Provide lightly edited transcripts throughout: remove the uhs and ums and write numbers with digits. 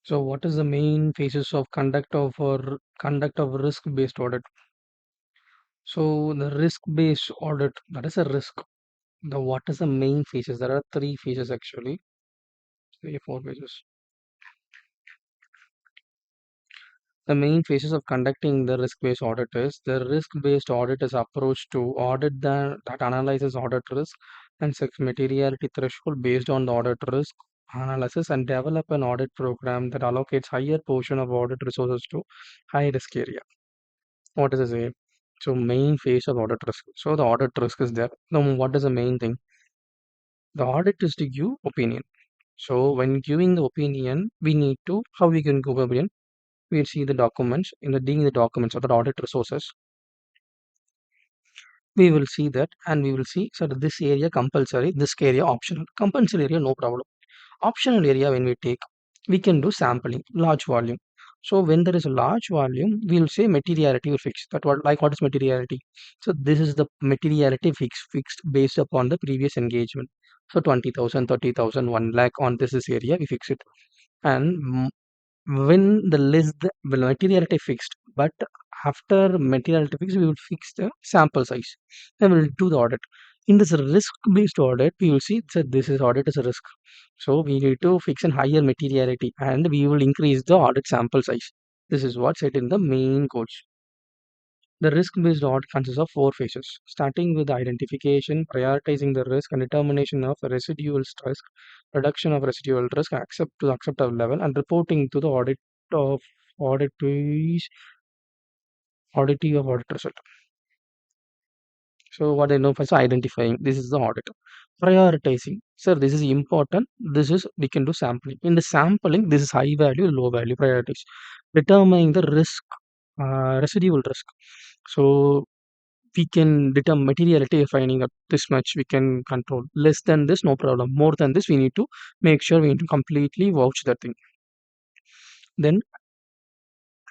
So, what is the main phases of conduct of risk-based audit? So, the risk-based audit, that is a risk. The what is the main phases? There are three phases actually, three, four phases. The main phases of conducting the risk-based audit is the risk-based audit is approach to audit that analyzes audit risk and sets materiality threshold based on the audit risk analysis and develop an audit program that allocates higher portion of audit resources to high risk area. What does it say? So main phase of audit risk. So the audit risk is there. Now what is the main thing? The audit is to give opinion. So when giving the opinion, we need to how we can give opinion. We see the documents in the dealing the documents or the audit resources. We will see that and we will see so that this area compulsory, this area optional. Compulsory area no problem. Optional area when we take, we can do sampling, large volume. So when there is a large volume, we will say materiality will fix. That what is materiality? So this is the materiality fixed based upon the previous engagement. So 20,000, 30,000, 1 lakh on this area we fix it. And when the list the materiality fixed, but after materiality fixed, we will fix the sample size and we'll do the audit. In this risk based audit, we will see that this is audit is a risk. So we need to fix a higher materiality and we will increase the audit sample size. This is what's set in the main codes. The risk-based audit consists of four phases, starting with identification, prioritizing the risk, and determination of residual risk, reduction of residual risk, accept to the acceptable level, and reporting to the of auditees, auditee of audit result. So what I know first identifying this is the audit. Prioritizing. Sir, this is important. This is we can do sampling. In the sampling, this is high value, low value priorities. Determining the risk, residual risk. So we can determine materiality finding up this much we can control. Less than this, no problem. More than this, we need to make sure we need to completely vouch that thing. Then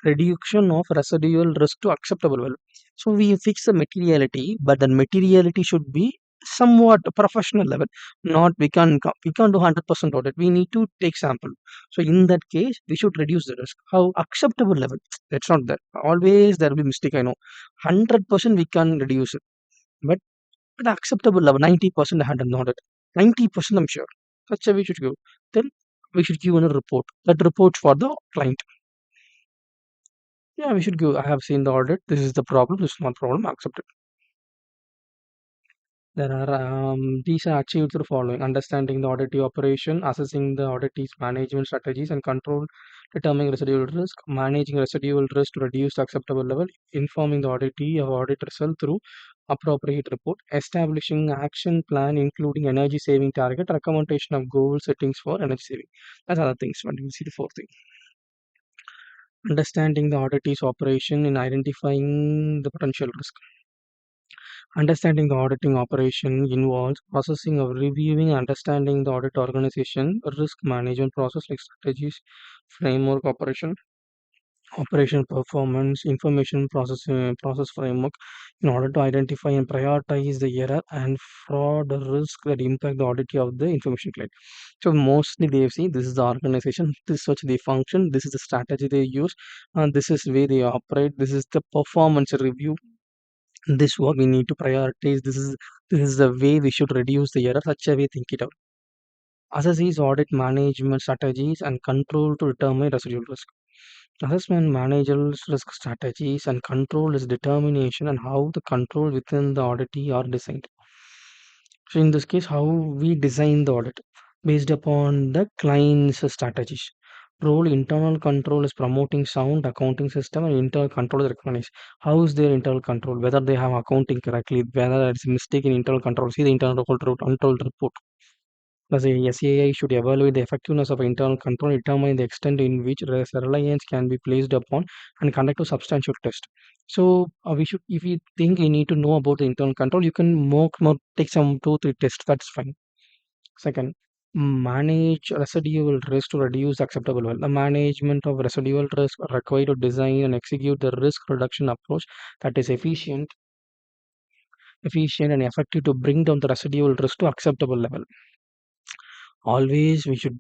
reduction of residual risk to acceptable value. So we fix the materiality, but the materiality should be somewhat professional level. Not we can't do 100% audit. We need to take sample. So in that case, we should reduce the risk. How acceptable level? That's not that. Always there will be mistake. I know 100% we can reduce it, but at acceptable level, 90% I had not it. 90% I'm sure. Such a we should give. Then we should give a report. That report for the client. Yeah, we should give. I have seen the audit. This is the problem. This is not problem. Accept it. There are these are achieved through following: understanding the auditee operation, assessing the auditee's management strategies and control, determining residual risk, managing residual risk to reduce the acceptable level, informing the auditee of audit result through appropriate report, establishing action plan including energy saving target, recommendation of goal settings for energy saving. That's other things. But we see the fourth thing: understanding the auditee's operation in identifying the potential risk. Understanding the auditing operation involves processing of reviewing, understanding the audit organization, risk management process like strategies, framework operation performance, information process framework in order to identify and prioritize the error and fraud risk that impact the audit of the information client. So mostly they see this is the organization, this is what they function, this is the strategy they use, and this is where they operate, this is the performance review, this what we need to prioritize. This is the way we should reduce the error. Such a way think it out. Assesses audit management strategies and control to determine residual risk. Assessment manages risk strategies and control is determination and how the control within the auditee are designed. So in this case, how we design the audit based upon the client's strategies. Role internal control is promoting sound accounting system and internal control is recognized. How is their internal control? Whether they have accounting correctly, whether it's a mistake in internal control. See the internal control report. Plus, a SAI should evaluate the effectiveness of internal control, determine the extent in which reliance can be placed upon, and conduct a substantial test. So, we should, if you think you need to know about the internal control, you can more take some 2 3 tests. That's fine. Second, manage residual risk to reduce acceptable value. The management of residual risk are required to design and execute the risk reduction approach that is efficient and effective to bring down the residual risk to acceptable level. Always we should.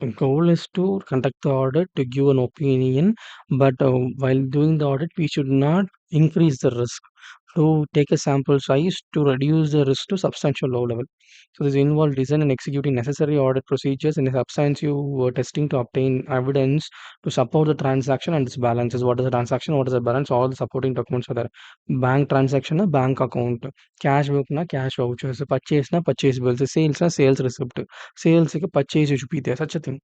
The goal is to conduct the audit to give an opinion, but while doing the audit, we should not increase the risk. To take a sample size to reduce the risk to substantial low level. So this involves design and executing necessary audit procedures and substantive testing to obtain evidence to support the transaction and its balances. What is the transaction? What is the balance? All the supporting documents are there. Bank transaction, a bank account. Cash book na cash vouchers. Purchase na purchase bills. Sales na sales receipt. Sales like a purchase should be there. Such a thing.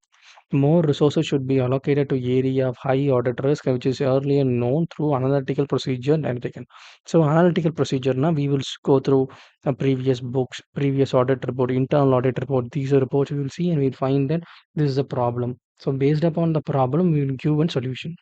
More resources should be allocated to area of high audit risk, which is earlier known through analytical procedure undertaken. So analytical procedure now we will go through previous books, previous audit report, internal audit report. These are reports we will see and we'll find that this is a problem. So based upon the problem, we will give one solution.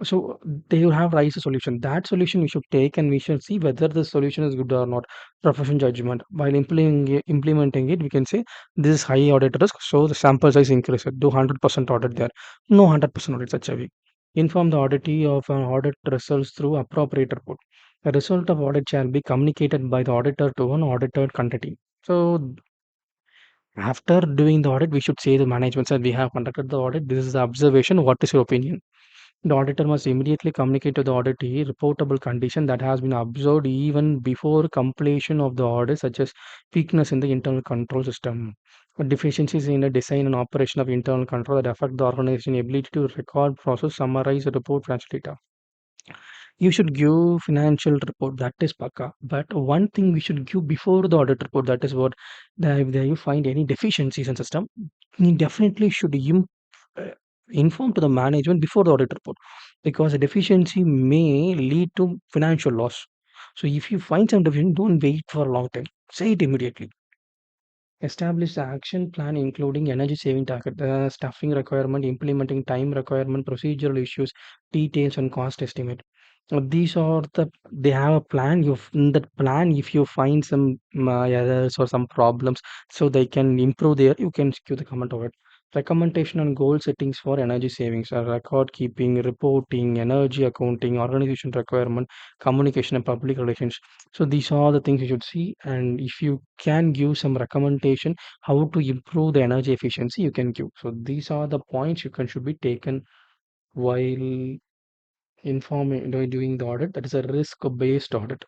So they will have raised a solution. That solution we should take and we should see whether the solution is good or not. Professional judgment. While implementing it, we can say this is high audit risk, so the sample size increase it. Do 100% audit there. No 100% audit such a way. Inform the auditee of an audit results through appropriate report. The result of audit shall be communicated by the auditor to an audited entity. So after doing the audit, we should say the management said we have conducted the audit. This is the observation. What is your opinion? The auditor must immediately communicate to the auditee reportable condition that has been observed even before completion of the audit, such as weakness in the internal control system, or deficiencies in the design and operation of internal control that affect the organization ability to record, process, summarize, report financial data. You should give financial report, that is paka. But one thing we should give before the audit report, that is what, if there you find any deficiencies in system, you definitely should uh, inform to the management before the audit report, because a deficiency may lead to financial loss. So if you find some deficiency, don't wait for a long time. Say it immediately. Establish the action plan including energy saving target, staffing requirement, implementing time requirement, procedural issues, details and cost estimate. These are they have a plan. In that plan, if you find some errors or some problems, so they can improve there, you can give the comment of it. Recommendation and goal settings for energy savings are record keeping, reporting, energy accounting, organization requirement, communication and public relations. So these are the things you should see, and if you can give some recommendation how to improve the energy efficiency, you can give. So these are the points you can should be taken while informing doing the audit. That is a risk based audit.